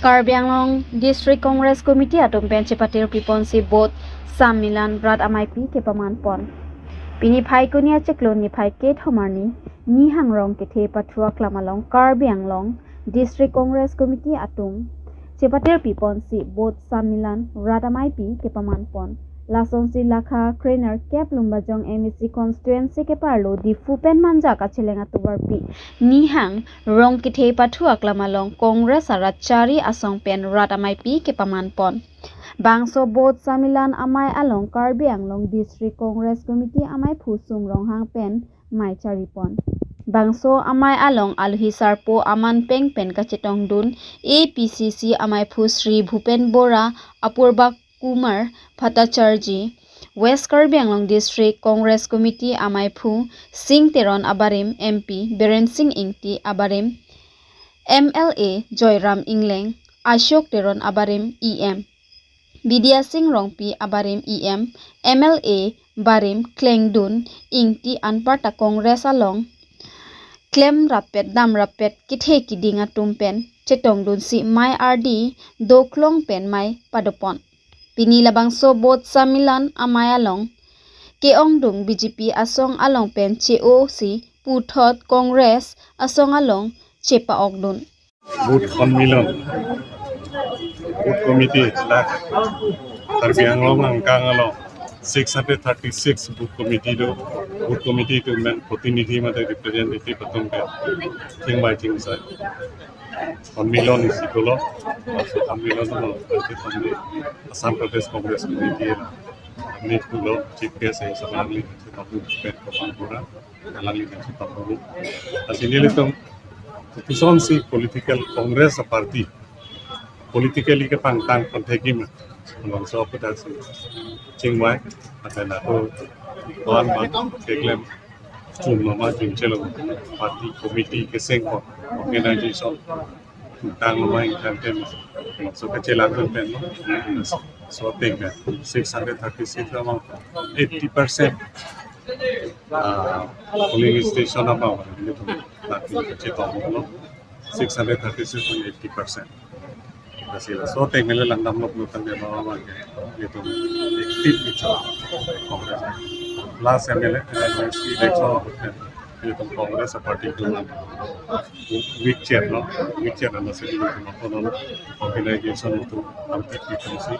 Karbi Anglong District Congress Committee atumpen chepatirpi ponsi BOOTH SAMMELAN Rat ameipi kepaman pon. Pini phai kunia ceklon ni phai ke thomarni ni hangrong ke the pathua klamalong Karbi Anglong District Congress Committee atum chepatirpi ponsi BOOTH SAMMELAN Rat ameipi kepaman pon. Lasonsi lakha trainer kep lumbajong MEC constituency ke parlo di fupen manja ka chelenga tubarpi nihang rong kithe pathu aklamalong congress arat chari asong pen rat ameipi ke paman pon bangso BOOTH SAMMELAN amai along Karbi Anglong District Congress Committee amai phusum rong hang pen mai chari pon bangso amai along alhi sarpo aman peng pen ka chetong dun APCC amai phusri bhupen bora apurba Kumar Bhattacharjee West Karbi Anglong District Congress Committee amai phu Singh Teron Abarim MP Beren Singh Ingti Abarim MLA Joyram Ingleng Ashok Teron Abarim EM Vidya Singh Rongpi Abarim EM MLA Barim Klengdun Ingti Anparta Congress along Klem Rapet Dam Rapet Kithe Kidinga Tumpen Chetongdun si Mai RD Doklong Pen Mai Padopon Pinila bangso BOOTH SAMMELAN amai along keong dung BJP asong along pen COC puthot Congress asong along chepa ogdun BOOTH SAMMELAN BOOTH Committee lak Karbi Anglong angkang along 636 BOOTH Committee to men protinidhi mate representative patung pe thing by thing sai सम्मेलन इसिकोलो सम्मेलन no Assam Pradesh Congress Committee need to lo chief guest ay sa langli sa tapu pet ko pangura langli sa tapu asinili tong kuson si political congress party politically ke pangtang panthegi ma long so pata si chingwai atana to one month keglem chumma chelo party committee ke sengko organization tang mai campaign so ke chelang pen so think 636 amount 80% polling station about 636 kasi so think nila lang namok nutan dia bawa itu active itu congress last MLA election itu congress party itu weak chair na sa dito na organization itu anti frequency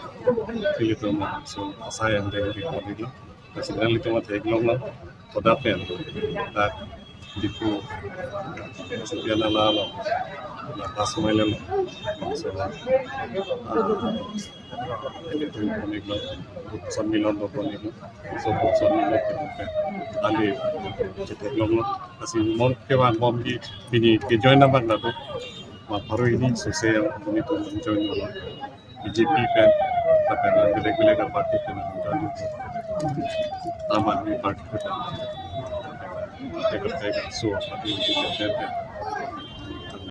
itu so sayang dari itu kasi nang itu mate Anglong lang podapen that dipu sekian lalo na pasmailan so itu koniglo sammilan do koniglo so sammilan ali Anglong kasi mon ke bang bom di bini ke join na bang nato ma paro ini sosial itu join lo BJP pen tapi na regular party pen join aman ni party pen so party